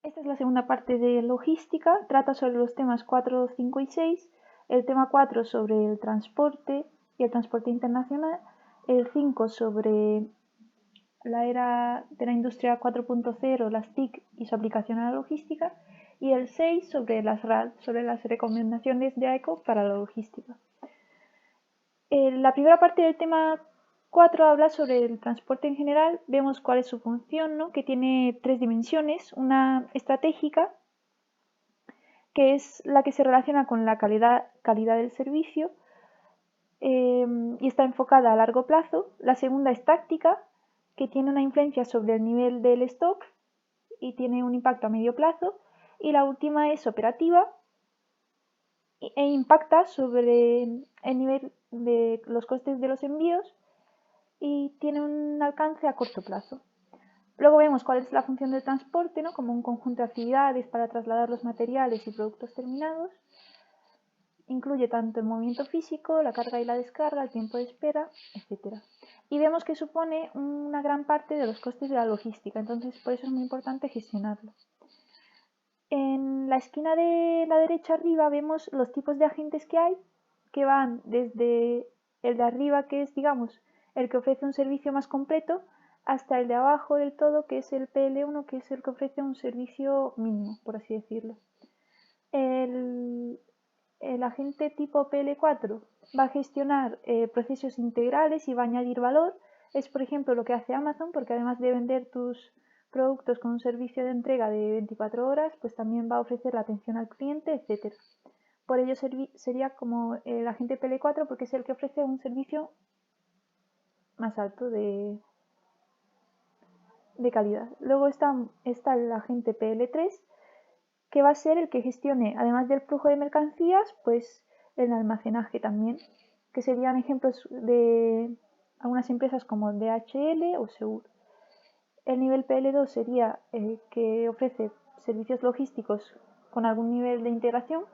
Esta es la segunda parte de logística, trata sobre los temas 4, 5 y 6, el tema 4 sobre el transporte y el transporte internacional, el 5 sobre la era de la industria 4.0, las TIC y su aplicación a la logística, y el 6 sobre las RAL, sobre las recomendaciones de AECO para la logística. La primera parte del tema 4 habla sobre el transporte en general. Vemos cuál es su función, ¿no? Que tiene tres dimensiones. Una estratégica, que es la que se relaciona con la calidad del servicio y está enfocada a largo plazo. La segunda es táctica, que tiene una influencia sobre el nivel del stock y tiene un impacto a medio plazo. Y la última es operativa e impacta sobre el nivel de los costes de los envíos y tiene un alcance a corto plazo. Luego vemos cuál es la función del transporte, ¿no? Como un conjunto de actividades para trasladar los materiales y productos terminados. Incluye tanto el movimiento físico, la carga y la descarga, el tiempo de espera, etc. Y vemos que supone una gran parte de los costes de la logística, entonces por eso es muy importante gestionarlo. En la esquina de la derecha arriba vemos los tipos de agentes que hay, que van desde el de arriba, que es, digamos, el que ofrece un servicio más completo, hasta el de abajo del todo, que es el PL1, que es el que ofrece un servicio mínimo, por así decirlo. El agente tipo PL4 va a gestionar procesos integrales y va a añadir valor. Es, por ejemplo, lo que hace Amazon, porque además de vender tus productos con un servicio de entrega de 24 horas, pues también va a ofrecer la atención al cliente, etc. Por ello sería como el agente PL4 porque es el que ofrece un servicio más alto de calidad. Luego está el agente PL3, que va a ser el que gestione, además del flujo de mercancías, pues el almacenaje también, que serían ejemplos de algunas empresas como DHL o Seur. El nivel PL2 sería el que ofrece servicios logísticos con algún nivel de integración.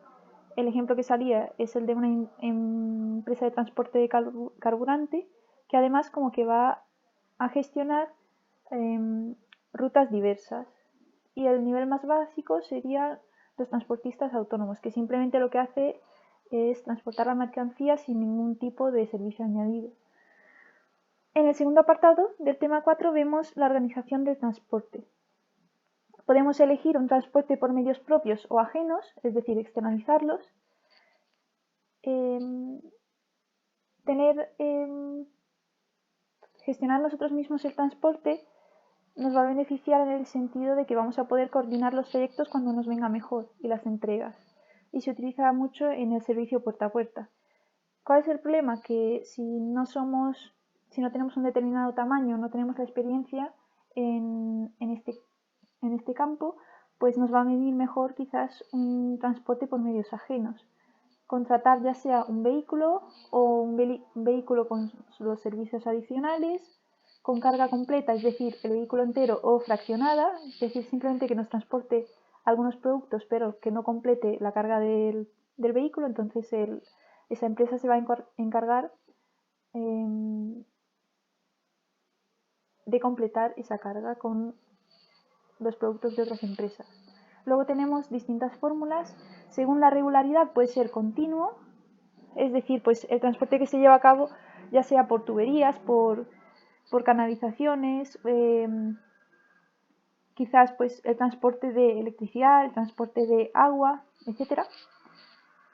El ejemplo que salía es el de una empresa de transporte de carburante, que además como que va a gestionar rutas diversas. Y el nivel más básico sería los transportistas autónomos, que simplemente lo que hace es transportar la mercancía sin ningún tipo de servicio añadido. En el segundo apartado del tema 4 vemos la organización del transporte. Podemos elegir un transporte por medios propios o ajenos, es decir, externalizarlos. Gestionar nosotros mismos el transporte nos va a beneficiar en el sentido de que vamos a poder coordinar los trayectos cuando nos venga mejor y las entregas. Y se utiliza mucho en el servicio puerta a puerta. ¿Cuál es el problema? Que si no tenemos un determinado tamaño, no tenemos la experiencia en este campo, pues nos va a venir mejor quizás un transporte por medios ajenos. Contratar ya sea un vehículo o un vehículo con los servicios adicionales, con carga completa, es decir, el vehículo entero o fraccionada, es decir, simplemente que nos transporte algunos productos pero que no complete la carga del vehículo, entonces esa empresa se va a encargar de completar esa carga con los productos de otras empresas. Luego tenemos distintas fórmulas. Según la regularidad puede ser continuo, es decir, pues el transporte que se lleva a cabo ya sea por tuberías, por canalizaciones, quizás pues el transporte de electricidad, el transporte de agua, etcétera,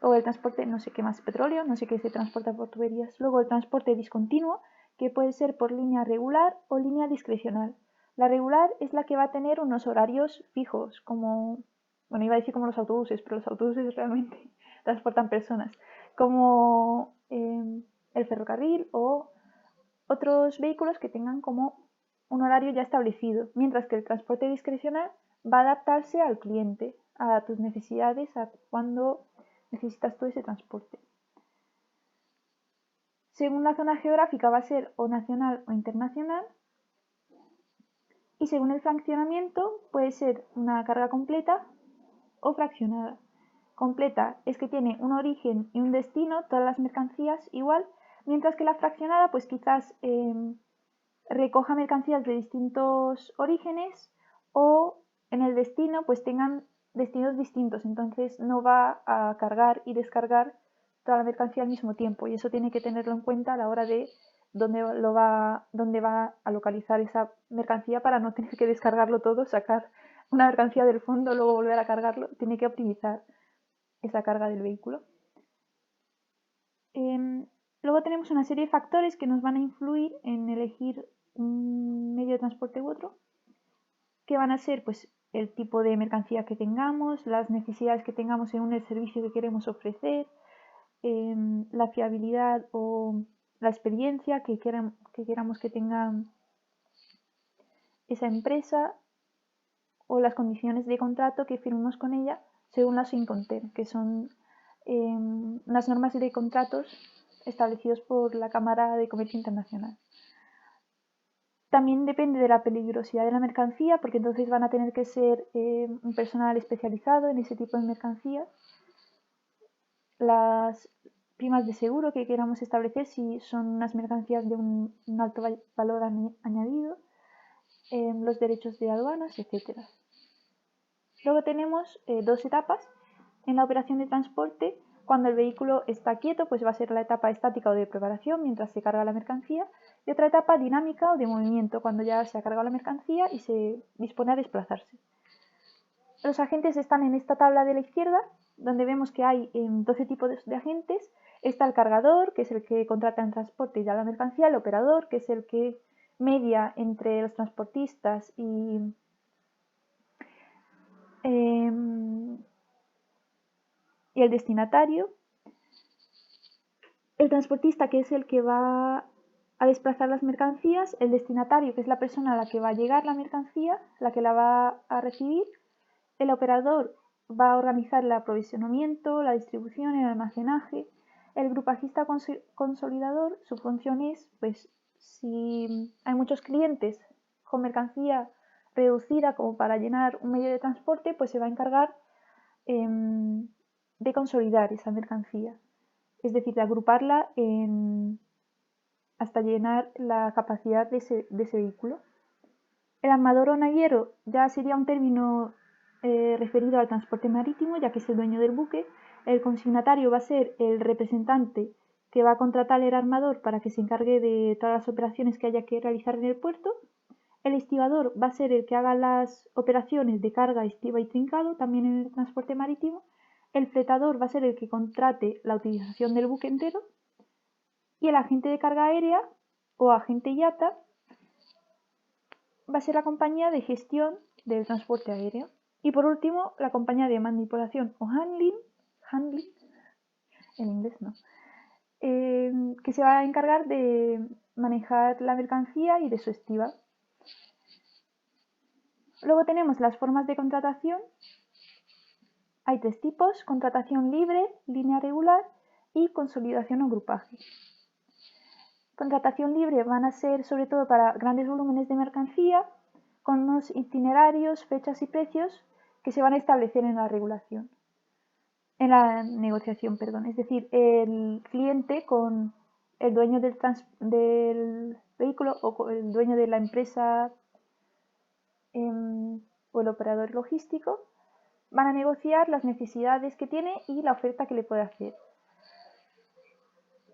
o el transporte, no sé qué más, petróleo, no sé qué se transporta por tuberías. Luego el transporte discontinuo, que puede ser por línea regular o línea discrecional. La regular es la que va a tener unos horarios fijos, como, bueno, iba a decir como los autobuses, pero los autobuses realmente transportan personas, como el ferrocarril o otros vehículos que tengan como un horario ya establecido, mientras que el transporte discrecional va a adaptarse al cliente, a tus necesidades, a cuándo necesitas tú ese transporte. Según la zona geográfica va a ser o nacional o internacional, y según el fraccionamiento puede ser una carga completa o fraccionada. Completa es que tiene un origen y un destino, todas las mercancías igual, mientras que la fraccionada pues quizás recoja mercancías de distintos orígenes o en el destino pues tengan destinos distintos, entonces no va a cargar y descargar toda la mercancía al mismo tiempo, y eso tiene que tenerlo en cuenta a la hora de dónde va a localizar esa mercancía para no tener que descargarlo todo, sacar una mercancía del fondo, luego volver a cargarlo. Tiene que optimizar esa carga del vehículo. Luego tenemos una serie de factores que nos van a influir en elegir un medio de transporte u otro, que van a ser pues el tipo de mercancía que tengamos, las necesidades que tengamos según el servicio que queremos ofrecer, la fiabilidad o la experiencia que queramos que tenga esa empresa, o las condiciones de contrato que firmemos con ella según la Sinconter, que son las normas de contratos establecidos por la Cámara de Comercio Internacional. También depende de la peligrosidad de la mercancía, porque entonces van a tener que ser un personal especializado en ese tipo de mercancías. Las primas de seguro que queramos establecer, si son unas mercancías de un alto valor añadido, los derechos de aduanas, etc. Luego tenemos dos etapas. En la operación de transporte, cuando el vehículo está quieto, pues va a ser la etapa estática o de preparación mientras se carga la mercancía, y otra etapa dinámica o de movimiento, cuando ya se ha cargado la mercancía y se dispone a desplazarse. Los agentes están en esta tabla de la izquierda, donde vemos que hay 12 tipos de agentes. Está el cargador, que es el que contrata en transporte y da la mercancía; el operador, que es el que media entre los transportistas y el destinatario; el transportista, que es el que va a desplazar las mercancías; el destinatario, que es la persona a la que va a llegar la mercancía, la que la va a recibir; el operador va a organizar el aprovisionamiento, la distribución, el almacenaje; el grupajista consolidador, su función es, pues, si hay muchos clientes con mercancía reducida como para llenar un medio de transporte, pues se va a encargar de consolidar esa mercancía, es decir, de agruparla hasta llenar la capacidad de ese vehículo. El armador o naviero ya sería un término referido al transporte marítimo, ya que es el dueño del buque. El consignatario va a ser el representante que va a contratar al armador para que se encargue de todas las operaciones que haya que realizar en el puerto. El estibador va a ser el que haga las operaciones de carga, estiba y trincado, también en el transporte marítimo. El fletador va a ser el que contrate la utilización del buque entero. Y el agente de carga aérea o agente IATA va a ser la compañía de gestión del transporte aéreo. Y por último, la compañía de manipulación o handling, en inglés no, que se va a encargar de manejar la mercancía y de su estiba. Luego tenemos las formas de contratación. Hay tres tipos: contratación libre, línea regular y consolidación o grupaje. Contratación libre van a ser sobre todo para grandes volúmenes de mercancía, con unos itinerarios, fechas y precios que se van a establecer en la regulación, en la negociación, perdón. Es decir, el cliente con el dueño del vehículo o con el dueño de la empresa o el operador logístico van a negociar las necesidades que tiene y la oferta que le puede hacer.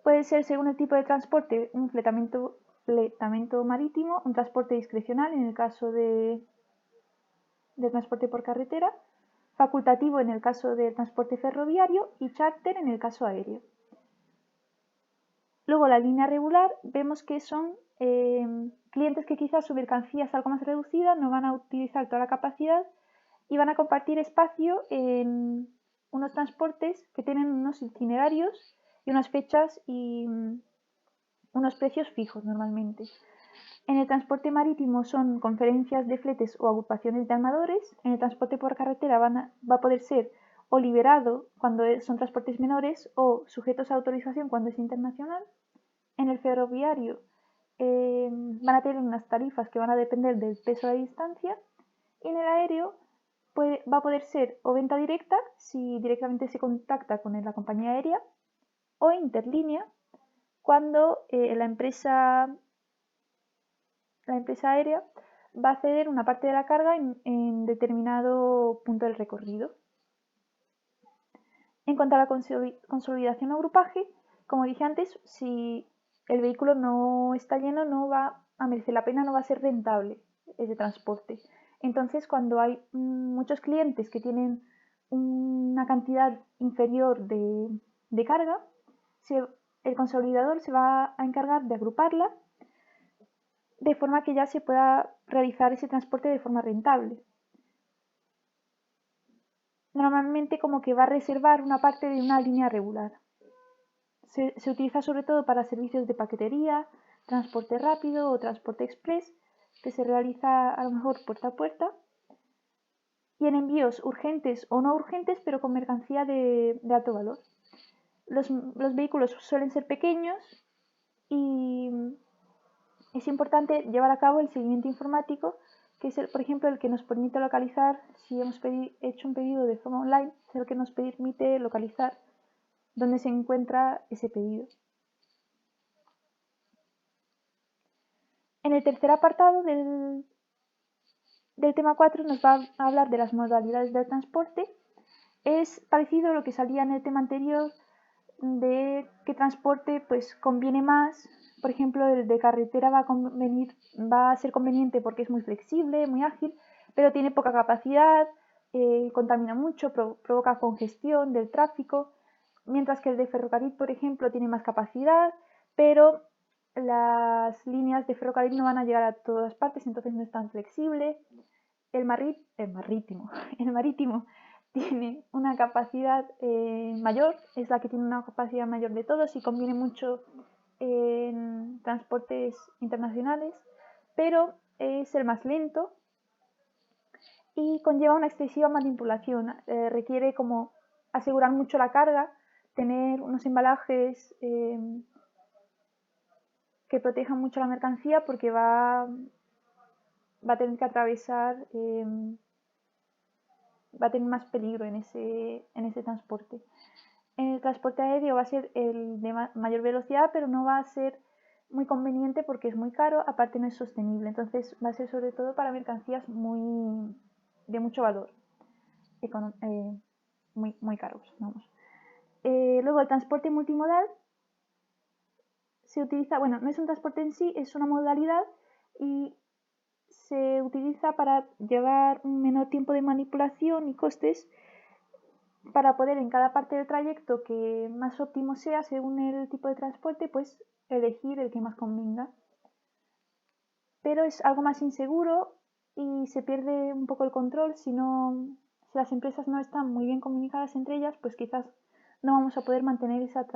Puede ser, según el tipo de transporte, un fletamento marítimo, un transporte discrecional en el caso de transporte por carretera, facultativo en el caso del transporte ferroviario y charter en el caso aéreo. Luego, la línea regular, vemos que son clientes que quizás su mercancía es algo más reducida, no van a utilizar toda la capacidad y van a compartir espacio en unos transportes que tienen unos itinerarios y unas fechas y unos precios fijos normalmente. En el transporte marítimo son conferencias de fletes o agrupaciones de armadores. En el transporte por carretera va a poder ser o liberado cuando son transportes menores o sujetos a autorización cuando es internacional. En el ferroviario van a tener unas tarifas que van a depender del peso de la distancia. Y en el aéreo va a poder ser o venta directa, si directamente se contacta con la compañía aérea, o interlínea, cuando la empresa aérea va a ceder una parte de la carga en determinado punto del recorrido. En cuanto a la consolidación o grupaje, como dije antes, si el vehículo no está lleno, no va a merecer la pena, no va a ser rentable ese transporte. Entonces, cuando hay muchos clientes que tienen una cantidad inferior de carga, el consolidador se va a encargar de agruparla de forma que ya se pueda realizar ese transporte de forma rentable. Normalmente como que va a reservar una parte de una línea regular. Se utiliza sobre todo para servicios de paquetería, transporte rápido o transporte express, que se realiza a lo mejor puerta a puerta, y en envíos urgentes o no urgentes, pero con mercancía de alto valor. Los vehículos suelen ser pequeños y es importante llevar a cabo el seguimiento informático, que es, por ejemplo, el que nos permite localizar, si hemos hecho un pedido de forma online, es el que nos permite localizar dónde se encuentra ese pedido. En el tercer apartado del tema 4 nos va a hablar de las modalidades del transporte. Es parecido a lo que salía en el tema anterior de qué transporte pues conviene más. Por ejemplo, el de carretera va a ser conveniente porque es muy flexible, muy ágil, pero tiene poca capacidad, contamina mucho, provoca congestión del tráfico, mientras que el de ferrocarril, por ejemplo, tiene más capacidad, pero las líneas de ferrocarril no van a llegar a todas partes, entonces no es tan flexible. El marítimo tiene una capacidad mayor, es la que tiene una capacidad mayor de todos y conviene mucho en transportes internacionales, pero es el más lento y conlleva una excesiva manipulación. Requiere como asegurar mucho la carga, tener unos embalajes que protejan mucho la mercancía porque va a tener que atravesar, va a tener más peligro en ese transporte. El transporte aéreo va a ser el de mayor velocidad, pero no va a ser muy conveniente porque es muy caro, aparte no es sostenible. Entonces va a ser sobre todo para mercancías de mucho valor, muy caros. Vamos. Luego el transporte multimodal se utiliza, bueno, no es un transporte en sí, es una modalidad y se utiliza para llevar un menor tiempo de manipulación y costes para poder en cada parte del trayecto que más óptimo sea según el tipo de transporte, pues elegir el que más convenga. Pero es algo más inseguro y se pierde un poco el control si las empresas no están muy bien comunicadas entre ellas, pues quizás no vamos a poder mantener esa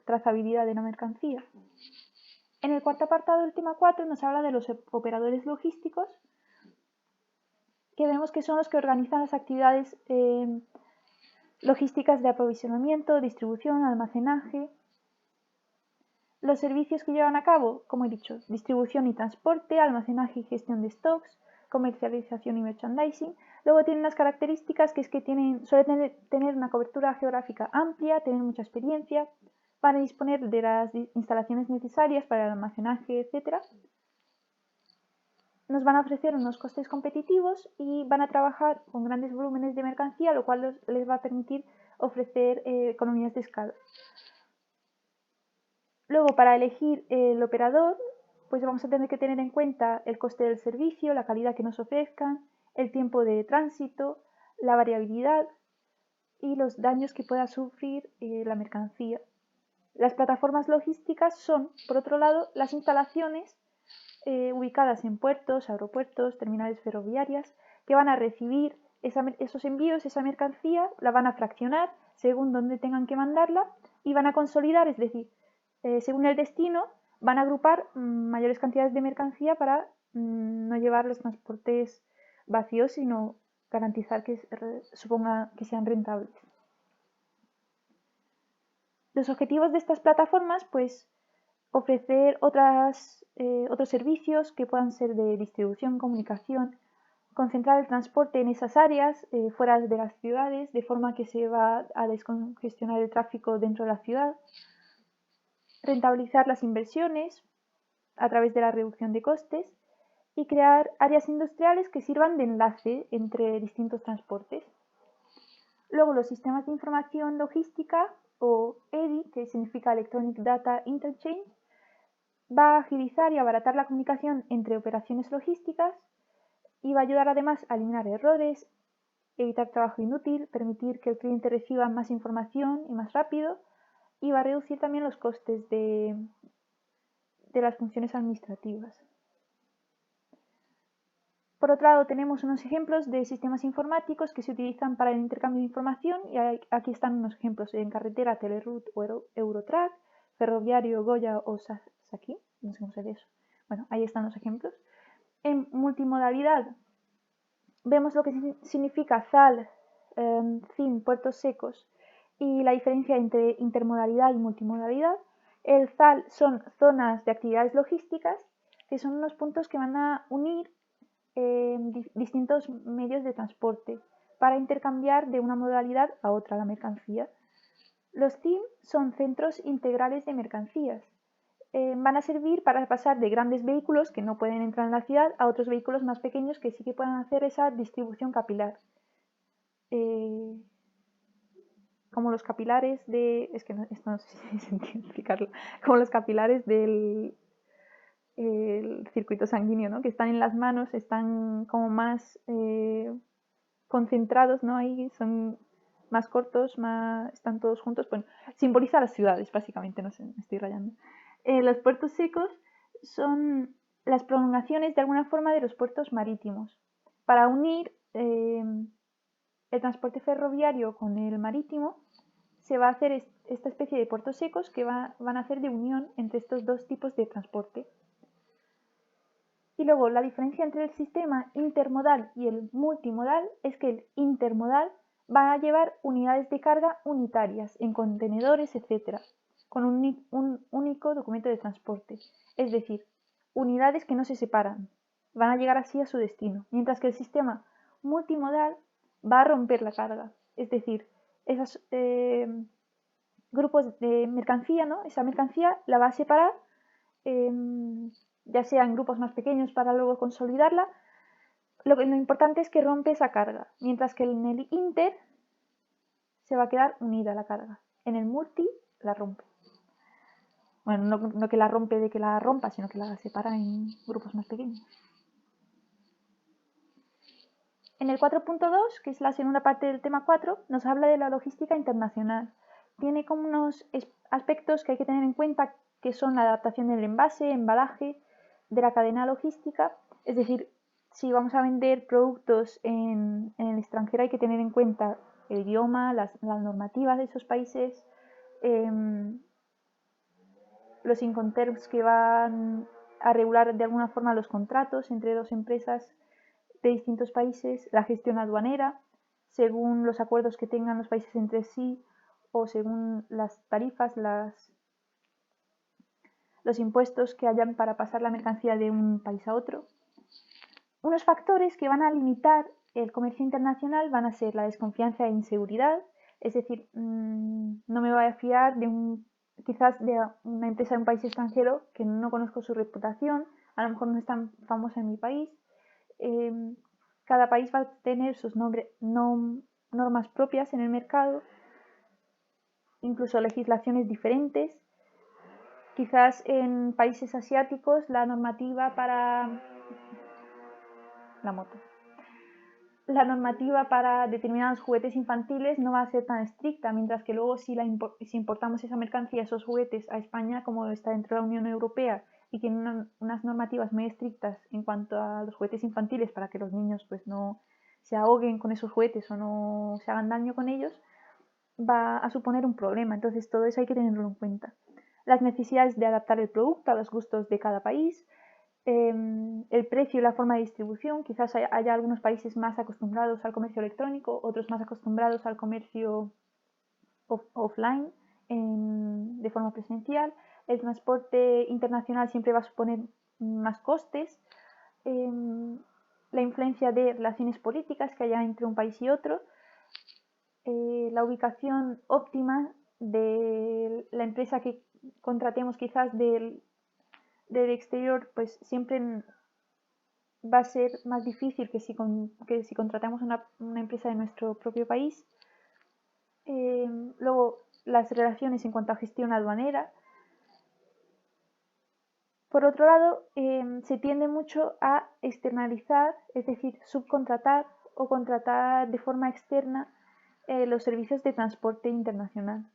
trazabilidad de la mercancía. En el cuarto apartado del tema 4 nos habla de los operadores logísticos, que vemos que son los que organizan las actividades logísticas de aprovisionamiento, distribución, almacenaje. Los servicios que llevan a cabo, como he dicho, distribución y transporte, almacenaje y gestión de stocks, comercialización y merchandising. Luego tienen unas características que es que suelen tener una cobertura geográfica amplia, tener mucha experiencia, van a disponer de las instalaciones necesarias para el almacenaje, etc. Nos van a ofrecer unos costes competitivos y van a trabajar con grandes volúmenes de mercancía, lo cual les va a permitir ofrecer economías de escala. Luego, para elegir el operador, pues vamos a tener que tener en cuenta el coste del servicio, la calidad que nos ofrezcan, el tiempo de tránsito, la variabilidad y los daños que pueda sufrir la mercancía. Las plataformas logísticas son, por otro lado, las instalaciones ubicadas en puertos, aeropuertos, terminales ferroviarias, que van a recibir esos envíos, esa mercancía, la van a fraccionar según donde tengan que mandarla y van a consolidar, es decir, según el destino, van a agrupar mayores cantidades de mercancía para no llevar los transportes vacíos, sino garantizar que sean rentables. Los objetivos de estas plataformas, pues, ofrecer otros servicios que puedan ser de distribución, comunicación, concentrar el transporte en esas áreas fuera de las ciudades, de forma que se va a descongestionar el tráfico dentro de la ciudad, rentabilizar las inversiones a través de la reducción de costes y crear áreas industriales que sirvan de enlace entre distintos transportes. Luego los sistemas de información logística, o EDI, que significa Electronic Data Interchange, va a agilizar y abaratar la comunicación entre operaciones logísticas y va a ayudar además a eliminar errores, evitar trabajo inútil, permitir que el cliente reciba más información y más rápido, y va a reducir también los costes de las funciones administrativas. Por otro lado, tenemos unos ejemplos de sistemas informáticos que se utilizan para el intercambio de información, y aquí están unos ejemplos en carretera, Teleroute o Eurotrack, ferroviario, Goya o Saki, no sé cómo se dice eso. Bueno, ahí están los ejemplos. En multimodalidad, vemos lo que significa ZAL, CIM, puertos secos, y la diferencia entre intermodalidad y multimodalidad. El ZAL son zonas de actividades logísticas, que son unos puntos que van a unir distintos medios de transporte para intercambiar de una modalidad a otra la mercancía. Los CIM son centros integrales de mercancías. Van a servir para pasar de grandes vehículos que no pueden entrar en la ciudad a otros vehículos más pequeños que sí que puedan hacer esa distribución capilar. Como los capilares de... Es que no, esto no sé si se entiende explicarlo. Como los capilares del circuito sanguíneo, ¿no? Que están en las manos, están como más concentrados, ¿no? Ahí son más cortos, están todos juntos. Bueno, simboliza las ciudades, básicamente, no sé, me estoy rayando. Los puertos secos son las prolongaciones de alguna forma de los puertos marítimos. Para unir el transporte ferroviario con el marítimo, se va a hacer esta especie de puertos secos que van a hacer de unión entre estos dos tipos de transporte. Y luego la diferencia entre el sistema intermodal y el multimodal es que el intermodal va a llevar unidades de carga unitarias en contenedores, etc., con un único documento de transporte. Es decir, unidades que no se separan. Van a llegar así a su destino. Mientras que el sistema multimodal va a romper la carga. Es decir, esos grupos de mercancía, ¿no? Esa mercancía la va a separar, ya sea en grupos más pequeños para luego consolidarla. Lo importante es que rompe esa carga, mientras que en el inter se va a quedar unida la carga. En el multi la rompe. Bueno, no que la rompe de que la rompa, sino que la separa en grupos más pequeños. En el 4.2, que es la segunda parte del tema 4, nos habla de la logística internacional. Tiene como unos aspectos que hay que tener en cuenta, que son la adaptación del envase, embalaje, de la cadena logística. Es decir, si vamos a vender productos en el extranjero, hay que tener en cuenta el idioma, las normativas de esos países, los Incoterms que van a regular de alguna forma los contratos entre dos empresas de distintos países, la gestión aduanera, según los acuerdos que tengan los países entre sí o según las tarifas, los impuestos que hayan para pasar la mercancía de un país a otro. Unos factores que van a limitar el comercio internacional van a ser la desconfianza e inseguridad, es decir, no me voy a fiar quizás de una empresa de un país extranjero que no conozco su reputación, a lo mejor no es tan famosa en mi país. Cada país va a tener sus normas propias en el mercado, incluso legislaciones diferentes. Quizás en países asiáticos la normativa para determinados juguetes infantiles no va a ser tan estricta, mientras que luego si importamos esa mercancía, esos juguetes a España, como está dentro de la Unión Europea y tiene unas normativas muy estrictas en cuanto a los juguetes infantiles para que los niños pues no se ahoguen con esos juguetes o no se hagan daño con ellos, va a suponer un problema. Entonces todo eso hay que tenerlo en cuenta. Las necesidades de adaptar el producto a los gustos de cada país, el precio y la forma de distribución. Quizás haya algunos países más acostumbrados al comercio electrónico, otros más acostumbrados al comercio offline de forma presencial. El transporte internacional siempre va a suponer más costes. La influencia de relaciones políticas que haya entre un país y otro. La ubicación óptima de la empresa que contratemos quizás del exterior, pues siempre va a ser más difícil que si contratamos una empresa de nuestro propio país. Luego, las relaciones en cuanto a gestión aduanera. Por otro lado, se tiende mucho a externalizar, es decir, subcontratar o contratar de forma externa los servicios de transporte internacional.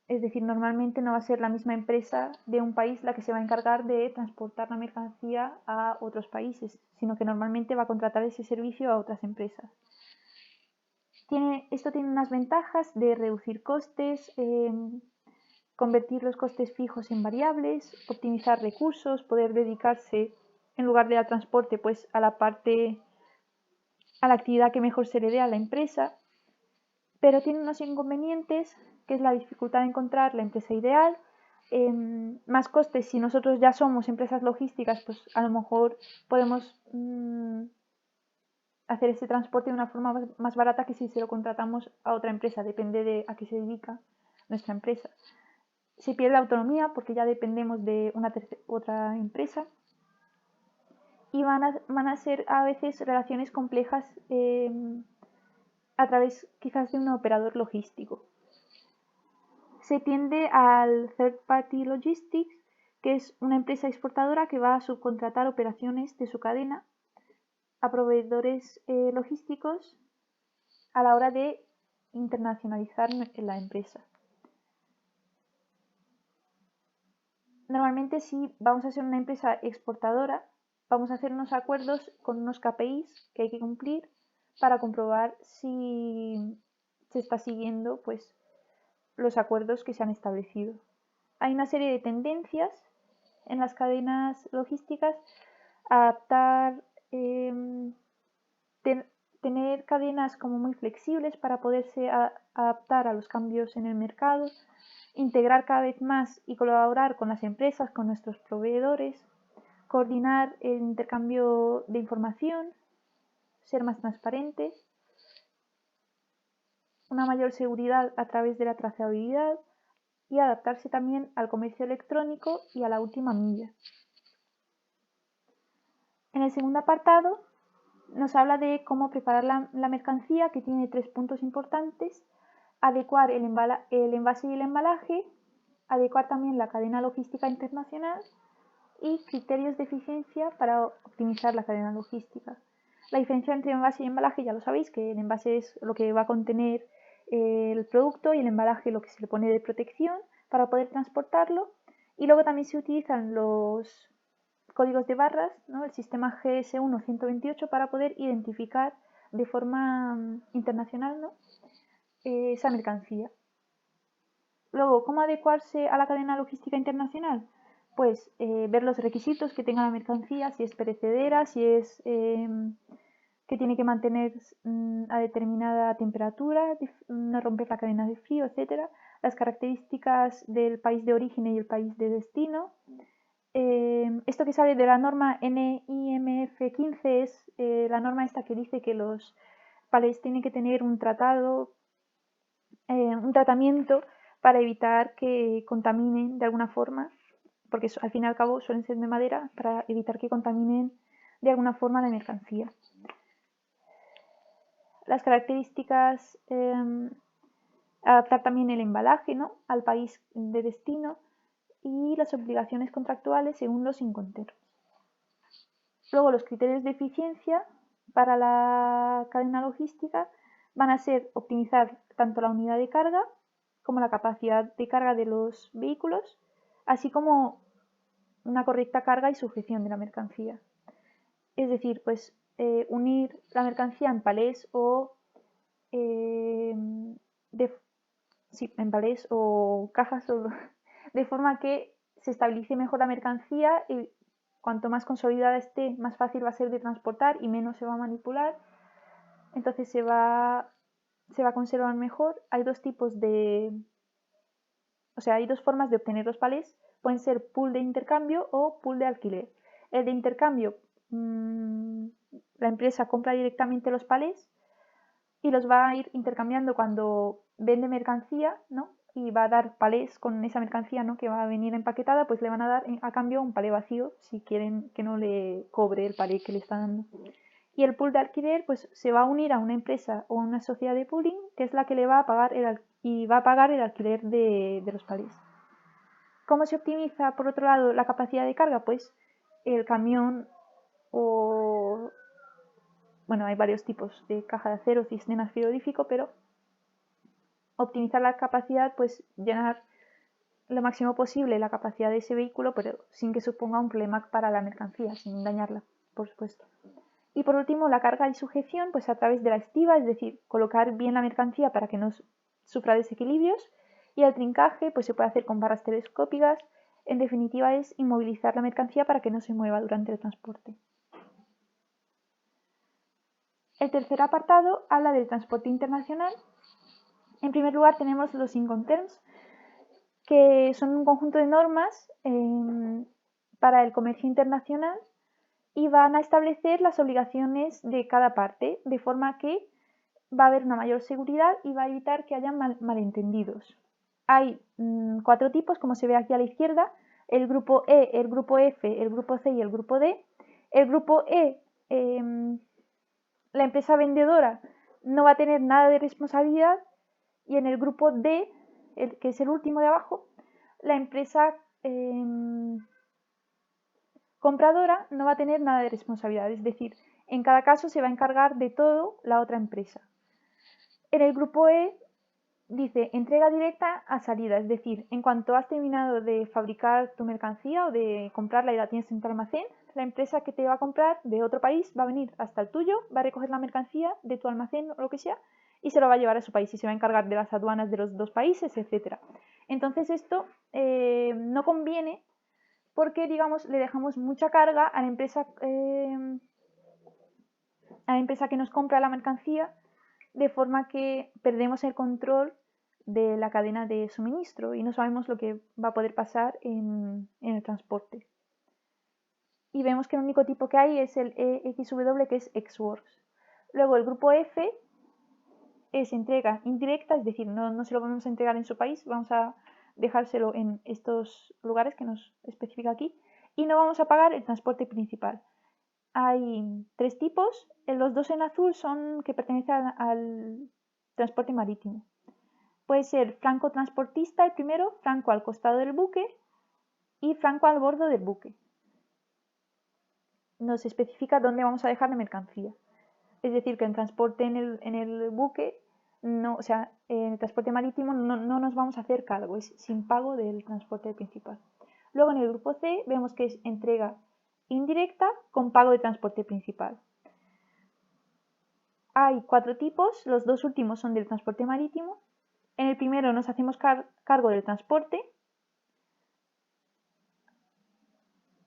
Es decir, normalmente no va a ser la misma empresa de un país la que se va a encargar de transportar la mercancía a otros países, sino que normalmente va a contratar ese servicio a otras empresas. Esto tiene unas ventajas de reducir costes, convertir los costes fijos en variables, optimizar recursos, poder dedicarse en lugar de al transporte pues a la actividad que mejor se le dé a la empresa, pero tiene unos inconvenientes, que es la dificultad de encontrar la empresa ideal, más costes. Si nosotros ya somos empresas logísticas, pues a lo mejor podemos hacer este transporte de una forma más barata que si se lo contratamos a otra empresa, depende de a qué se dedica nuestra empresa. Se pierde autonomía porque ya dependemos de otra empresa, y van a ser a veces relaciones complejas a través quizás de un operador logístico. Se tiende al Third Party Logistics, que es una empresa exportadora que va a subcontratar operaciones de su cadena a proveedores logísticos a la hora de internacionalizar la empresa. Normalmente, si vamos a ser una empresa exportadora, vamos a hacer unos acuerdos con unos KPIs que hay que cumplir para comprobar si se está siguiendo pues los acuerdos que se han establecido. Hay una serie de tendencias en las cadenas logísticas: adaptar, tener cadenas como muy flexibles para poderse adaptar a los cambios en el mercado, integrar cada vez más y colaborar con las empresas, con nuestros proveedores, coordinar el intercambio de información, ser más transparentes, una mayor seguridad a través de la trazabilidad y adaptarse también al comercio electrónico y a la última milla. En el segundo apartado nos habla de cómo preparar la mercancía, que tiene 3 puntos importantes: adecuar el envase y el embalaje, adecuar también la cadena logística internacional y criterios de eficiencia para optimizar la cadena logística. La diferencia entre envase y embalaje ya lo sabéis, que el envase es lo que va a contener el producto y el embalaje lo que se le pone de protección para poder transportarlo. Y luego también se utilizan los códigos de barras, ¿no?, el sistema GS1 128, para poder identificar de forma internacional, ¿no?, esa mercancía. Luego, ¿cómo adecuarse a la cadena logística internacional? Pues ver los requisitos que tenga la mercancía, si es perecedera, si es que tiene que mantener a determinada temperatura, no romper la cadena de frío, etc. Las características del país de origen y el país de destino. Esto que sale de la norma NIMF 15 es la norma esta que dice que los palés tienen que tener un tratamiento para evitar que contaminen de alguna forma, porque al fin y al cabo suelen ser de madera, para evitar que contaminen de alguna forma la mercancía. Las características, adaptar también el embalaje, ¿no?, al país de destino, y las obligaciones contractuales según los Incoterms. Luego, los criterios de eficiencia para la cadena logística van a ser optimizar tanto la unidad de carga como la capacidad de carga de los vehículos, así como una correcta carga y sujeción de la mercancía. Es decir, pues unir la mercancía en palés o en palés o cajas, de forma que se estabilice mejor la mercancía, y cuanto más consolidada esté, más fácil va a ser de transportar y menos se va a manipular. Entonces se va a conservar mejor. Hay dos formas de obtener los palés. Pueden ser pool de intercambio o pool de alquiler. El de intercambio, la empresa compra directamente los palés y los va a ir intercambiando cuando vende mercancía, ¿no?, y va a dar palés con esa mercancía, ¿no?, que va a venir empaquetada, pues le van a dar a cambio un palé vacío si quieren que no le cobre el palé que le está dando. Y el pool de alquiler pues se va a unir a una empresa o una sociedad de pooling que es la que le va a pagar el alquiler de los palés. ¿Cómo se optimiza, por otro lado, la capacidad de carga? Pues el camión bueno, hay varios tipos de caja de acero, cisterna, frigorífico, pero optimizar la capacidad, pues llenar lo máximo posible la capacidad de ese vehículo, pero sin que suponga un problema para la mercancía, sin dañarla, por supuesto. Y por último, la carga y sujeción, pues a través de la estiba, es decir, colocar bien la mercancía para que no sufra desequilibrios, y el trincaje, pues se puede hacer con barras telescópicas. En definitiva, es inmovilizar la mercancía para que no se mueva durante el transporte. El tercer apartado habla del transporte internacional. En primer lugar tenemos los Incoterms, que son un conjunto de normas para el comercio internacional y van a establecer las obligaciones de cada parte, de forma que va a haber una mayor seguridad y va a evitar que haya malentendidos. Hay 4 tipos, como se ve aquí a la izquierda: el grupo E, el grupo F, el grupo C y el grupo D. El grupo E, la empresa vendedora no va a tener nada de responsabilidad, y en el grupo D, que es el último de abajo, la empresa compradora no va a tener nada de responsabilidad, es decir, en cada caso se va a encargar de todo la otra empresa. En el grupo E dice entrega directa a salida, es decir, en cuanto has terminado de fabricar tu mercancía o de comprarla y la tienes en tu almacén, la empresa que te va a comprar de otro país va a venir hasta el tuyo, va a recoger la mercancía de tu almacén o lo que sea y se lo va a llevar a su país y se va a encargar de las aduanas de los 2 países, etc. Entonces esto no conviene porque, digamos, le dejamos mucha carga a la empresa que nos compra la mercancía, de forma que perdemos el control de la cadena de suministro y no sabemos lo que va a poder pasar en el transporte. Y vemos que el único tipo que hay es el EXW, que es ex-works. Luego el grupo F es entrega indirecta, es decir, no se lo vamos a entregar en su país, vamos a dejárselo en estos lugares que nos especifica aquí, y no vamos a pagar el transporte principal. Hay 3 tipos, los 2 en azul son que pertenecen al transporte marítimo. Puede ser franco transportista el primero, franco al costado del buque y franco al bordo del buque. Nos especifica dónde vamos a dejar la mercancía. Es decir, que el transporte en el buque, no, o sea, en el transporte marítimo no nos vamos a hacer cargo, es sin pago del transporte principal. Luego en el grupo C vemos que es entrega indirecta con pago de transporte principal. Hay 4 tipos, los 2 últimos son del transporte marítimo. En el primero nos hacemos cargo del transporte.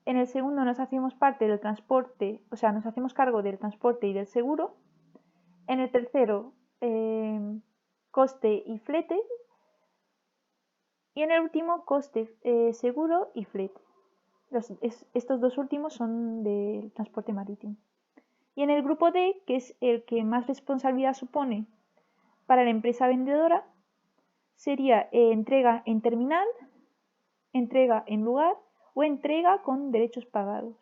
En el segundo nos hacemos parte del transporte, o sea, nos hacemos cargo del transporte y del seguro. En el tercero, coste y flete. Y en el último, coste, seguro y flete. Estos 2 últimos son del transporte marítimo. Y en el grupo D, que es el que más responsabilidad supone para la empresa vendedora, sería entrega en terminal, entrega en lugar o entrega con derechos pagados.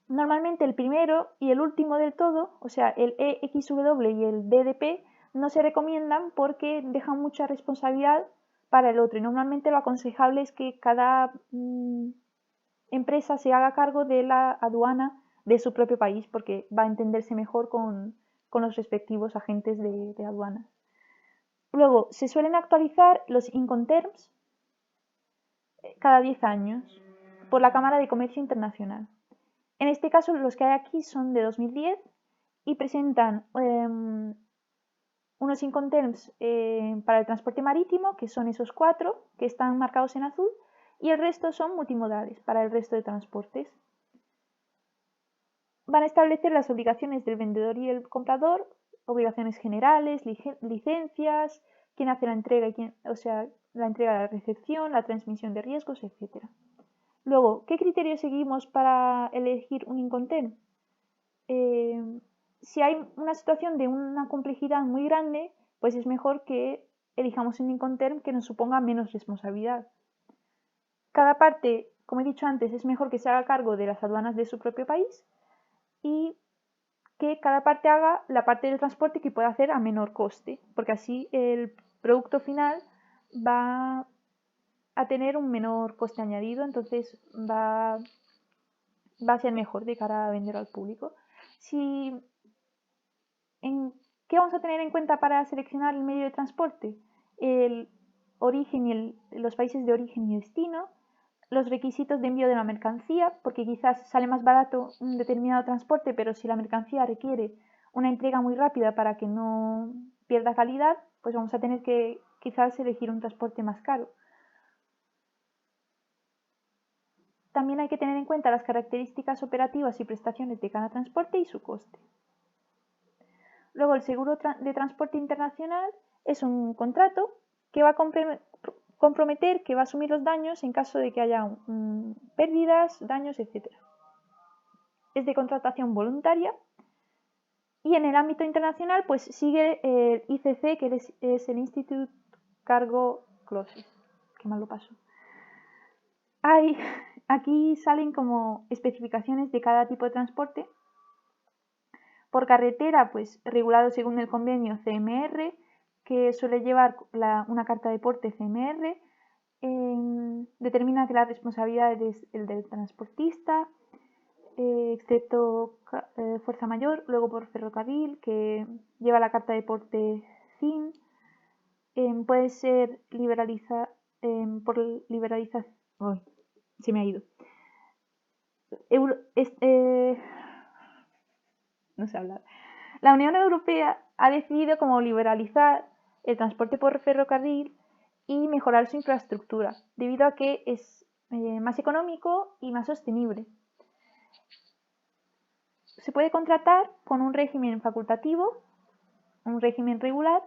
Normalmente el primero y el último del todo, o sea, el EXW y el DDP, no se recomiendan porque dejan mucha responsabilidad para el otro, y normalmente lo aconsejable es que cada empresa se haga cargo de la aduana de su propio país, porque va a entenderse mejor con los respectivos agentes de aduanas. Luego, se suelen actualizar los Incoterms cada 10 años por la Cámara de Comercio Internacional. En este caso, los que hay aquí son de 2010 y presentan unos Incoterms para el transporte marítimo, que son esos 4 que están marcados en azul, y el resto son multimodales para el resto de transportes. Van a establecer las obligaciones del vendedor y el comprador, obligaciones generales, licencias, quién hace la entrega, la entrega de la recepción, la transmisión de riesgos, etc. Luego, ¿qué criterios seguimos para elegir un Incoterm? Si hay una situación de una complejidad muy grande, pues es mejor que elijamos un Incoterm que nos suponga menos responsabilidad. Cada parte, como he dicho antes, es mejor que se haga cargo de las aduanas de su propio país y que cada parte haga la parte del transporte que pueda hacer a menor coste, porque así el producto final va a tener un menor coste añadido, entonces va a ser mejor de cara a vender al público. ¿Qué vamos a tener en cuenta para seleccionar el medio de transporte? El origen y los países de origen y destino, los requisitos de envío de la mercancía, porque quizás sale más barato un determinado transporte, pero si la mercancía requiere una entrega muy rápida para que no pierda calidad, pues vamos a tener que quizás elegir un transporte más caro. También hay que tener en cuenta las características operativas y prestaciones de cada transporte y su coste. Luego, el seguro de transporte internacional es un contrato que va a comprometer que va a asumir los daños en caso de que haya pérdidas, daños, etc. Es de contratación voluntaria y en el ámbito internacional pues sigue el ICC, que es el Institute Cargo Clauses. Qué mal lo paso. Aquí salen como especificaciones de cada tipo de transporte. Por carretera, pues regulado según el convenio CMR, que suele llevar una carta de porte CMR, determina que la responsabilidad es el del transportista, excepto fuerza mayor. Luego por ferrocarril, que lleva la carta de porte CIM, puede ser por liberalización. Se me ha ido. No sé hablar. La Unión Europea ha decidido como liberalizar el transporte por ferrocarril y mejorar su infraestructura, debido a que es más económico y más sostenible. Se puede contratar con un régimen facultativo, un régimen regular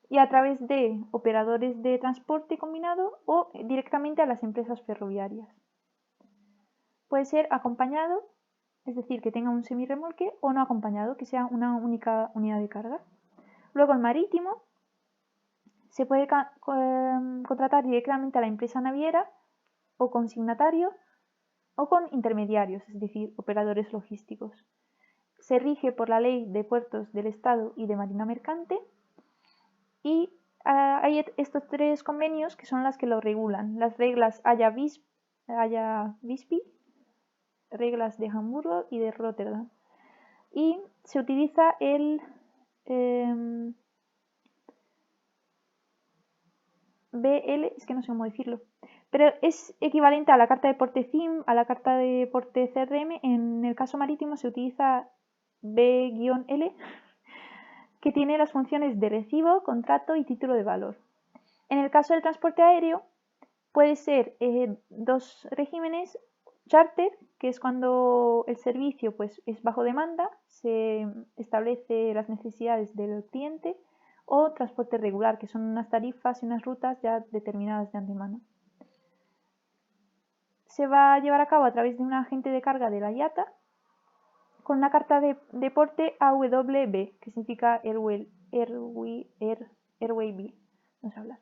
y a través de operadores de transporte combinado o directamente a las empresas ferroviarias. Puede ser acompañado, es decir, que tenga un semirremolque, o no acompañado, que sea una única unidad de carga. Luego el marítimo se puede contratar directamente a la empresa naviera o consignatario o con intermediarios, es decir, operadores logísticos. Se rige por la Ley de Puertos del Estado y de Marina Mercante y hay estos tres convenios que son las que lo regulan. Las reglas Haya-Visby, reglas de Hamburgo y de Rotterdam. Y se utiliza el BL, es que no sé cómo decirlo, pero es equivalente a la carta de porte CIM, a la carta de porte CRM. En el caso marítimo se utiliza B-L, que tiene las funciones de recibo, contrato y título de valor. En el caso del transporte aéreo puede ser dos regímenes: charter, que es cuando el servicio pues, es bajo demanda, se establece las necesidades del cliente, o transporte regular, que son unas tarifas y unas rutas ya determinadas de antemano. Se va a llevar a cabo a través de un agente de carga de la IATA con una carta de porte AWB, que significa Airway B, no sé hablar.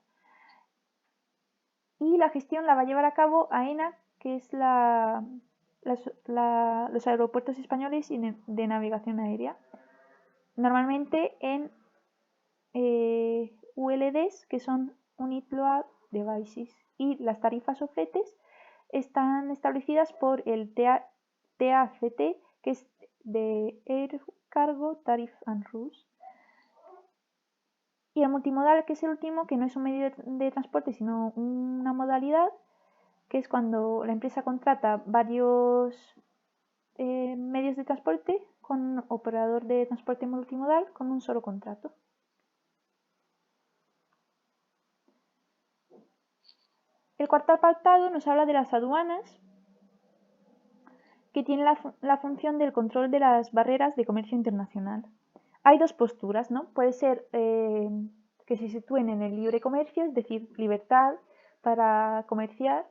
Y la gestión la va a llevar a cabo AENA, que es los aeropuertos españoles y de navegación aérea. Normalmente en ULDs, que son Unit Load Devices, y las tarifas o fletes están establecidas por el TACT, que es de Air Cargo Tariff and Rules. Y el multimodal, que es el último, que no es un medio de transporte, sino una modalidad, que es cuando la empresa contrata varios medios de transporte con un operador de transporte multimodal con un solo contrato. El cuarto apartado nos habla de las aduanas, que tiene la función del control de las barreras de comercio internacional. Hay dos posturas, ¿no? Puede ser que se sitúen en el libre comercio, es decir, libertad para comerciar,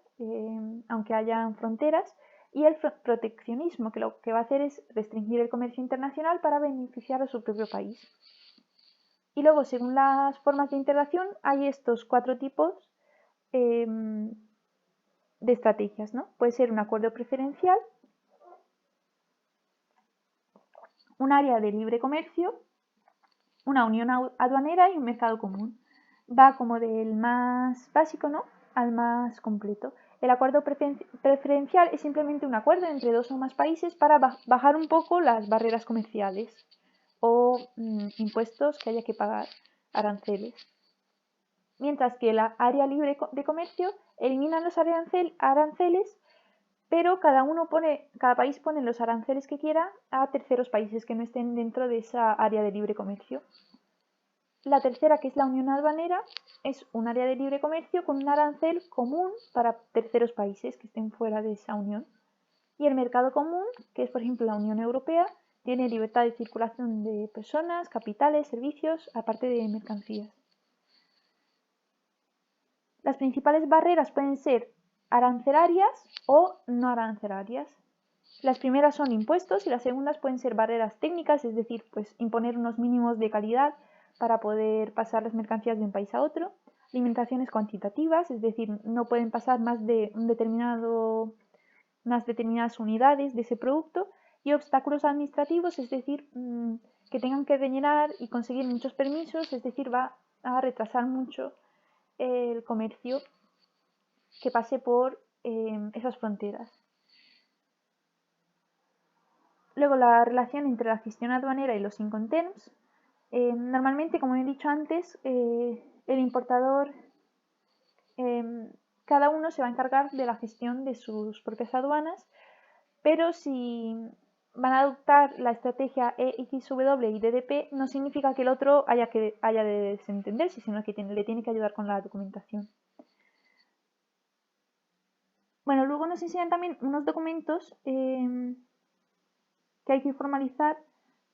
aunque hayan fronteras, y el proteccionismo, que lo que va a hacer es restringir el comercio internacional para beneficiar a su propio país. Y luego, según las formas de integración, hay estos 4 tipos de estrategias, ¿no? Puede ser un acuerdo preferencial, un área de libre comercio, una unión aduanera y un mercado común. Va como del más básico, ¿no?, al más completo. El acuerdo preferencial es simplemente un acuerdo entre 2 o más países para bajar un poco las barreras comerciales o impuestos que haya que pagar, aranceles. Mientras que la área libre de comercio elimina los aranceles, pero cada país pone los aranceles que quiera a terceros países que no estén dentro de esa área de libre comercio. La tercera, que es la unión aduanera, es un área de libre comercio con un arancel común para terceros países que estén fuera de esa unión. Y el mercado común, que es por ejemplo la Unión Europea, tiene libertad de circulación de personas, capitales, servicios, aparte de mercancías. Las principales barreras pueden ser arancelarias o no arancelarias. Las primeras son impuestos y las segundas pueden ser barreras técnicas, es decir, pues imponer unos mínimos de calidad para poder pasar las mercancías de un país a otro. Limitaciones cuantitativas, es decir, no pueden pasar más de unas determinadas unidades de ese producto. Y obstáculos administrativos, es decir, que tengan que rellenar y conseguir muchos permisos, es decir, va a retrasar mucho el comercio que pase por esas fronteras. Luego, la relación entre la gestión aduanera y los Incoterms. Normalmente, como he dicho antes, el importador, cada uno se va a encargar de la gestión de sus propias aduanas, pero si van a adoptar la estrategia EXW y DDP, no significa que el otro haya de desentenderse, sino que le tiene que ayudar con la documentación. Bueno, luego nos enseñan también unos documentos que hay que formalizar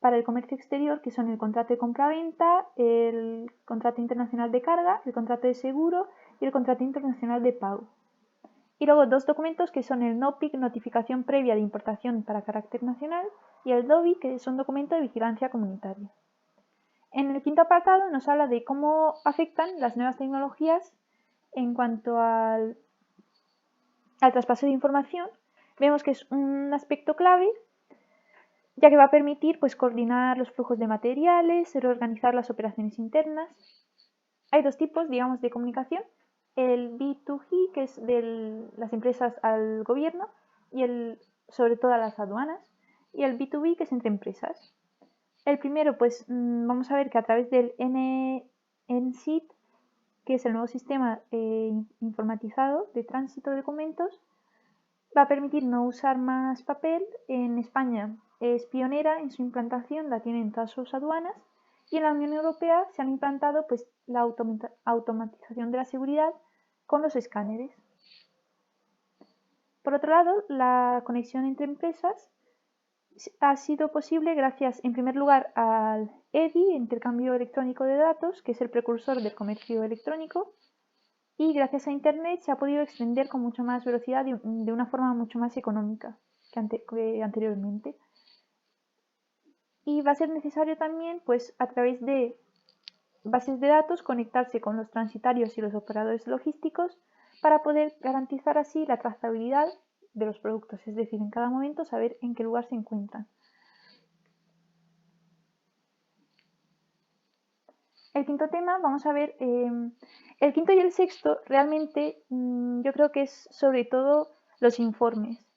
para el comercio exterior, que son el contrato de compra-venta, el contrato internacional de carga, el contrato de seguro y el contrato internacional de pago. Y luego 2 documentos que son el NOPIC, notificación previa de importación para carácter nacional, y el DOBI, que es un documento de vigilancia comunitaria. En el quinto apartado nos habla de cómo afectan las nuevas tecnologías en cuanto al traspaso de información. Vemos que es un aspecto clave, ya que va a permitir pues, coordinar los flujos de materiales, reorganizar las operaciones internas. Hay 2 tipos, digamos, de comunicación: el B2G, que es de las empresas al gobierno, y sobre todo a las aduanas, y el B2B, que es entre empresas. El primero, pues vamos a ver que a través del NCID, que es el nuevo sistema informatizado de tránsito de documentos, va a permitir no usar más papel. En España es pionera en su implantación, la tienen todas sus aduanas, y en la Unión Europea se han implantado pues, la automatización de la seguridad con los escáneres. Por otro lado, la conexión entre empresas ha sido posible gracias, en primer lugar, al EDI, intercambio electrónico de datos, que es el precursor del comercio electrónico, y gracias a Internet se ha podido extender con mucha más velocidad de una forma mucho más económica que anteriormente. Y va a ser necesario también, pues, a través de bases de datos, conectarse con los transitarios y los operadores logísticos para poder garantizar así la trazabilidad de los productos, es decir, en cada momento saber en qué lugar se encuentran. El quinto tema, vamos a ver, el quinto y el sexto realmente yo creo que es sobre todo los informes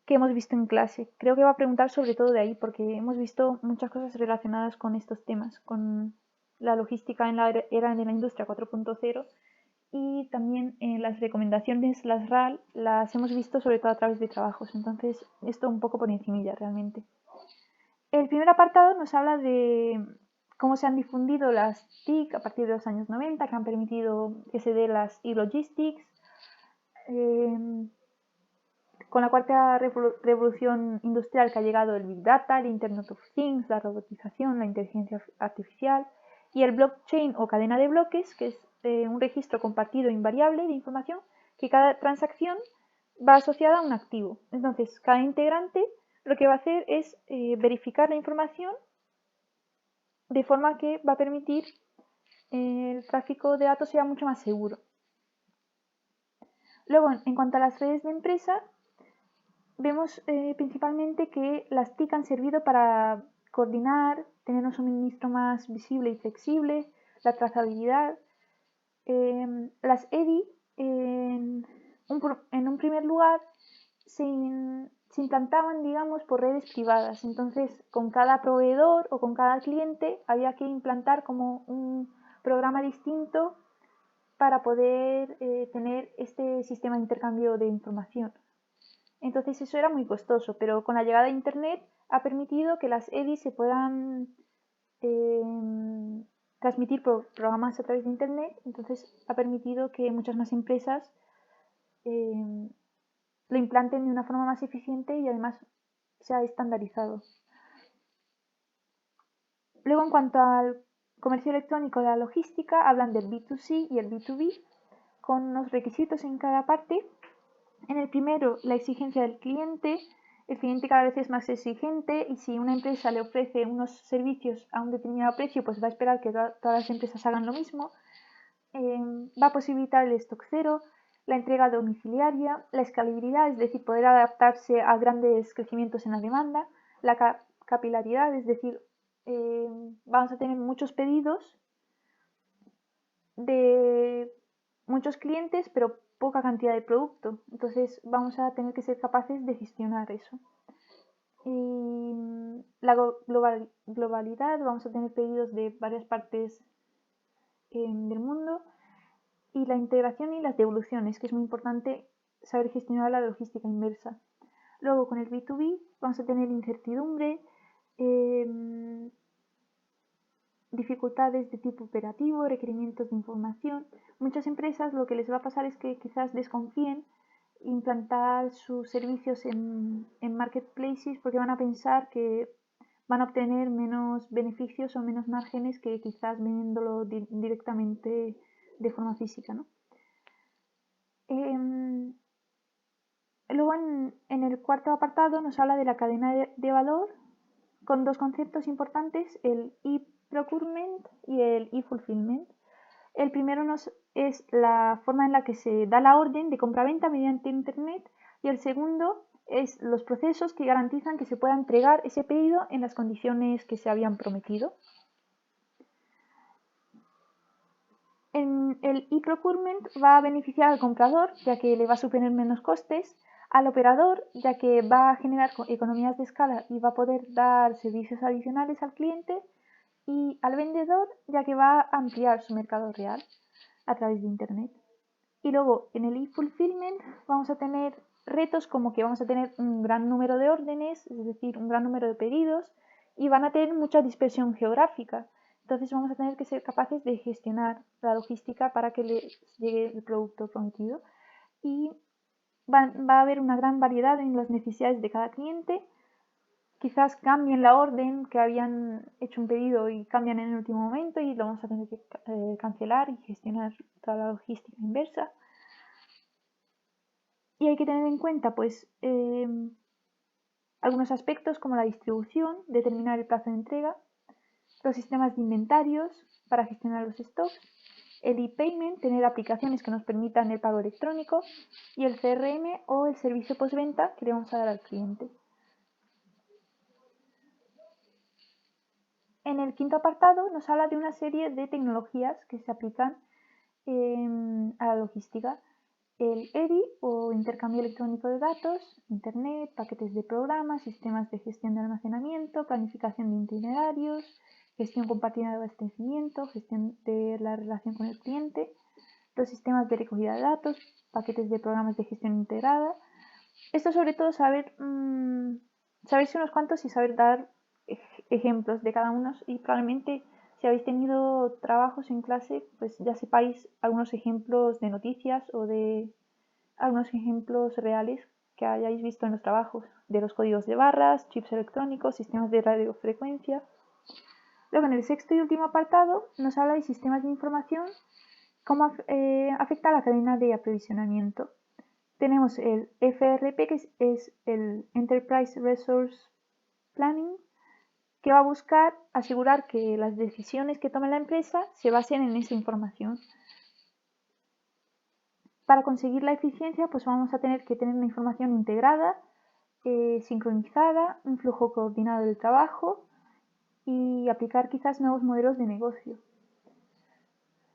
que hemos visto en clase. Creo que va a preguntar sobre todo de ahí, porque hemos visto muchas cosas relacionadas con estos temas, con la logística en la era de la industria 4.0, y también las recomendaciones, las RAL, las hemos visto sobre todo a través de trabajos. Entonces, esto un poco por encimilla realmente. El primer apartado nos habla de cómo se han difundido las TIC a partir de los años 90, que han permitido que se dé las e-logistics. Con la cuarta revolución industrial que ha llegado el Big Data, el Internet of Things, la robotización, la inteligencia artificial, y el blockchain o cadena de bloques, que es un registro compartido invariable de información, que cada transacción va asociada a un activo. Entonces, cada integrante lo que va a hacer es verificar la información de forma que va a permitir el tráfico de datos sea mucho más seguro. Luego, en cuanto a las redes de empresa, vemos principalmente que las TIC han servido para coordinar, tener un suministro más visible y flexible, la trazabilidad. Las EDI, en un primer lugar, se implantaban, digamos, por redes privadas. Entonces, con cada proveedor o con cada cliente había que implantar como un programa distinto para poder tener este sistema de intercambio de información. Entonces eso era muy costoso, pero con la llegada de Internet ha permitido que las EDI se puedan transmitir programas a través de Internet. Entonces ha permitido que muchas más empresas lo implanten de una forma más eficiente y además se ha estandarizado. Luego, en cuanto al comercio electrónico de la logística, hablan del B2C y el B2B, con unos requisitos en cada parte. En el primero, la exigencia del cliente. El cliente cada vez es más exigente y si una empresa le ofrece unos servicios a un determinado precio, pues va a esperar que todas las empresas hagan lo mismo. Va a posibilitar el stock cero, la entrega domiciliaria, la escalabilidad, es decir, poder adaptarse a grandes crecimientos en la demanda, la capilaridad, es decir, vamos a tener muchos pedidos de muchos clientes, pero poca cantidad de producto. Entonces vamos a tener que ser capaces de gestionar eso. Y la globalidad, vamos a tener pedidos de varias partes del mundo. Y la integración y las devoluciones, que es muy importante saber gestionar la logística inversa. Luego con el B2B vamos a tener incertidumbre, dificultades de tipo operativo, requerimientos de información. Muchas empresas lo que les va a pasar es que quizás desconfíen implantar sus servicios en marketplaces porque van a pensar que van a obtener menos beneficios o menos márgenes que quizás vendiéndolo directamente de forma física, ¿no? Luego en el cuarto apartado nos habla de la cadena de valor con dos conceptos importantes, el e-procurement y el e-fulfillment. El primero es la forma en la que se da la orden de compraventa mediante Internet y el segundo es los procesos que garantizan que se pueda entregar ese pedido en las condiciones que se habían prometido. En el e-procurement va a beneficiar al comprador, ya que le va a suponer menos costes, al operador, ya que va a generar economías de escala y va a poder dar servicios adicionales al cliente, y al vendedor, ya que va a ampliar su mercado real a través de Internet. Y luego en el e-fulfillment vamos a tener retos como que vamos a tener un gran número de órdenes, es decir, un gran número de pedidos, y van a tener mucha dispersión geográfica. Entonces vamos a tener que ser capaces de gestionar la logística para que les llegue el producto prometido. Y va a haber una gran variedad en las necesidades de cada cliente. Quizás cambien la orden, que habían hecho un pedido y cambian en el último momento y lo vamos a tener que cancelar y gestionar toda la logística inversa. Y hay que tener en cuenta pues algunos aspectos como la distribución, determinar el plazo de entrega, los sistemas de inventarios para gestionar los stocks, el e-payment, tener aplicaciones que nos permitan el pago electrónico y el CRM o el servicio postventa que le vamos a dar al cliente. En el quinto apartado nos habla de una serie de tecnologías que se aplican a la logística. El EDI o intercambio electrónico de datos, Internet, paquetes de programas, sistemas de gestión de almacenamiento, planificación de itinerarios, gestión compartida de abastecimiento, gestión de la relación con el cliente, los sistemas de recogida de datos, paquetes de programas de gestión integrada. Esto sobre todo saberse unos cuantos y saber dar ejemplos de cada uno y probablemente si habéis tenido trabajos en clase, pues ya sepáis algunos ejemplos de noticias o de algunos ejemplos reales que hayáis visto en los trabajos, de los códigos de barras, chips electrónicos, sistemas de radiofrecuencia. Luego, en el sexto y último apartado, nos habla de sistemas de información, cómo afecta a la cadena de aprovisionamiento. Tenemos el FRP, que es el Enterprise Resource Planning, que va a buscar asegurar que las decisiones que tome la empresa se basen en esa información. Para conseguir la eficiencia, pues vamos a tener que tener una información integrada, sincronizada, un flujo coordinado del trabajo y aplicar quizás nuevos modelos de negocio.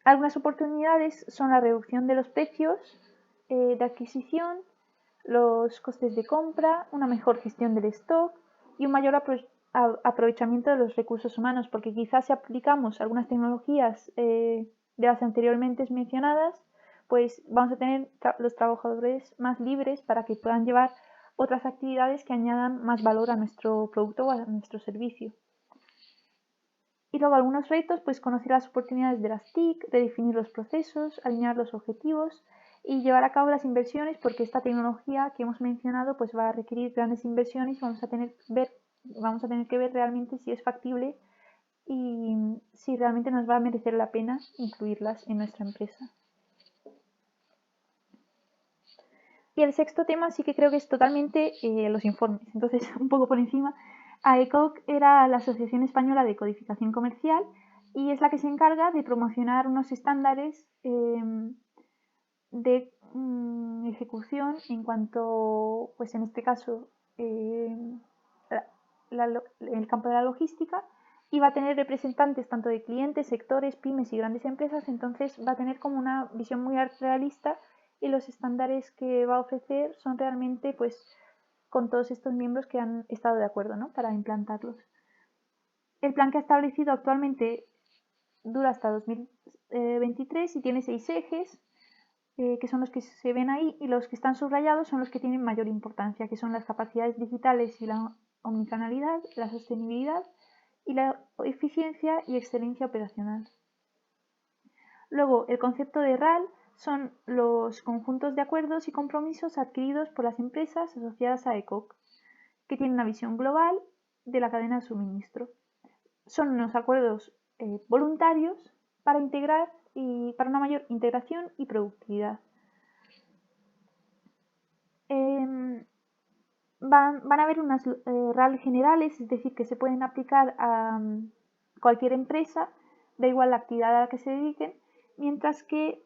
Algunas oportunidades son la reducción de los precios de adquisición, los costes de compra, una mejor gestión del stock y un mayor aprovechamiento de los recursos humanos, porque quizás si aplicamos algunas tecnologías de las anteriormente mencionadas, pues vamos a tener los trabajadores más libres para que puedan llevar otras actividades que añadan más valor a nuestro producto o a nuestro servicio. Y luego algunos retos, pues conocer las oportunidades de las TIC, redefinir los procesos, alinear los objetivos y llevar a cabo las inversiones, porque esta tecnología que hemos mencionado pues va a requerir grandes inversiones y vamos a tener que ver realmente si es factible y si realmente nos va a merecer la pena incluirlas en nuestra empresa. Y el sexto tema sí que creo que es totalmente los informes. Entonces, un poco por encima, AECOC era la Asociación Española de Codificación Comercial y es la que se encarga de promocionar unos estándares de ejecución en cuanto, pues en este caso, el campo de la logística, y va a tener representantes tanto de clientes, sectores, pymes y grandes empresas. Entonces va a tener como una visión muy realista y los estándares que va a ofrecer son realmente pues con todos estos miembros que han estado de acuerdo, ¿no?, para implantarlos. El plan que ha establecido actualmente dura hasta 2023 y tiene 6 ejes, que son los que se ven ahí, y los que están subrayados son los que tienen mayor importancia, que son las capacidades digitales y la omnicanalidad, la sostenibilidad y la eficiencia y excelencia operacional. Luego, el concepto de RAL son los conjuntos de acuerdos y compromisos adquiridos por las empresas asociadas a ECOC, que tienen una visión global de la cadena de suministro. Son unos acuerdos voluntarios para integrar y para una mayor integración y productividad. Van a haber unas RAL generales, es decir, que se pueden aplicar a cualquier empresa, da igual la actividad a la que se dediquen, mientras que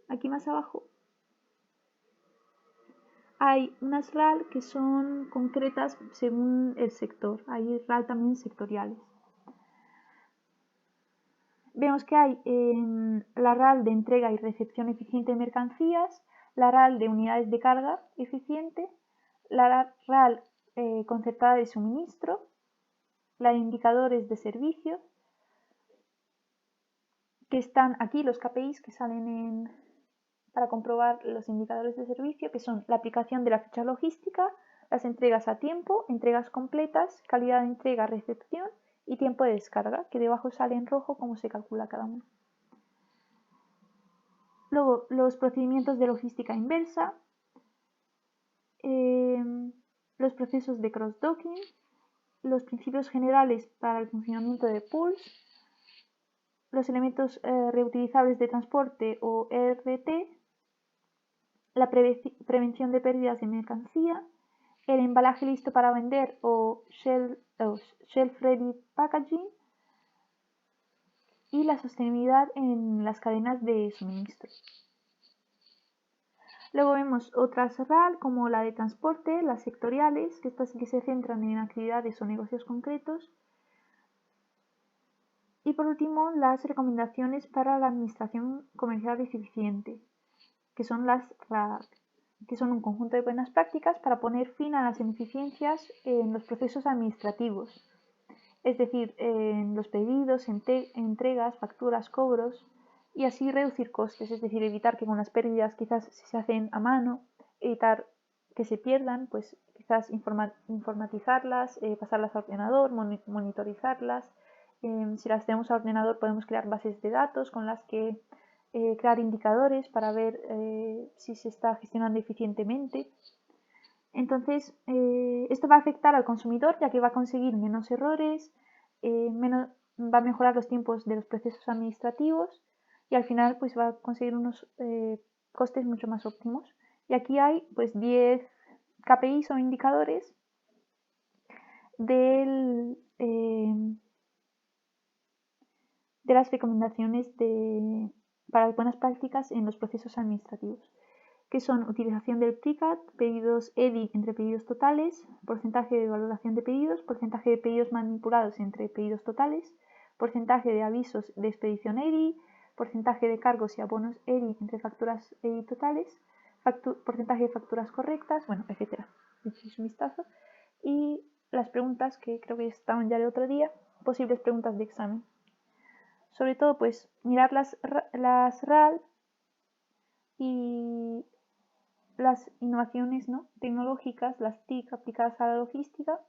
aquí más abajo hay unas RAL que son concretas según el sector, hay RAL también sectoriales. Vemos que hay la RAL de entrega y recepción eficiente de mercancías, la RAL de unidades de carga eficiente, la RAL concertada de suministro, la de indicadores de servicio, que están aquí los KPIs que salen para comprobar los indicadores de servicio, que son la aplicación de la ficha logística, las entregas a tiempo, entregas completas, calidad de entrega, recepción y tiempo de descarga, que debajo sale en rojo cómo se calcula cada uno. Luego, los procedimientos de logística inversa, los procesos de cross-docking, los principios generales para el funcionamiento de pools, los elementos reutilizables de transporte o ERT, la prevención de pérdidas de mercancía, el embalaje listo para vender o shelf ready packaging y la sostenibilidad en las cadenas de suministro. Luego vemos otras RAL como la de transporte, las sectoriales, que estas sí que se centran en actividades o negocios concretos. Y por último, las recomendaciones para la administración comercial eficiente, que son las RAD, que son un conjunto de buenas prácticas para poner fin a las ineficiencias en los procesos administrativos, es decir, en los pedidos, entregas, facturas, cobros, y así reducir costes, es decir, evitar que con las pérdidas quizás si se hacen a mano, evitar que se pierdan, pues quizás informatizarlas, pasarlas a ordenador, monitorizarlas. Si las tenemos a ordenador podemos crear bases de datos con las que crear indicadores para ver si se está gestionando eficientemente. Entonces, esto va a afectar al consumidor, ya que va a conseguir menos errores, va a mejorar los tiempos de los procesos administrativos y al final pues va a conseguir unos costes mucho más óptimos. Y aquí hay pues 10 KPIs o indicadores de las recomendaciones para buenas prácticas en los procesos administrativos, que son utilización del PRICAT, pedidos EDI entre pedidos totales, porcentaje de valoración de pedidos, porcentaje de pedidos manipulados entre pedidos totales, porcentaje de avisos de expedición EDI, porcentaje de cargos y abonos EDI entre facturas EDI totales, porcentaje de facturas correctas, bueno, etc. Echéis un vistazo. Y las preguntas que creo que estaban ya el otro día, posibles preguntas de examen. Sobre todo, pues, mirar las RAL y las innovaciones, ¿no?, tecnológicas, las TIC aplicadas a la logística,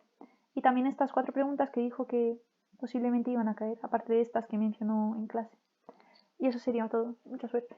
y también estas 4 preguntas que dijo que posiblemente iban a caer, aparte de estas que mencionó en clase. Y eso sería todo. Mucha suerte.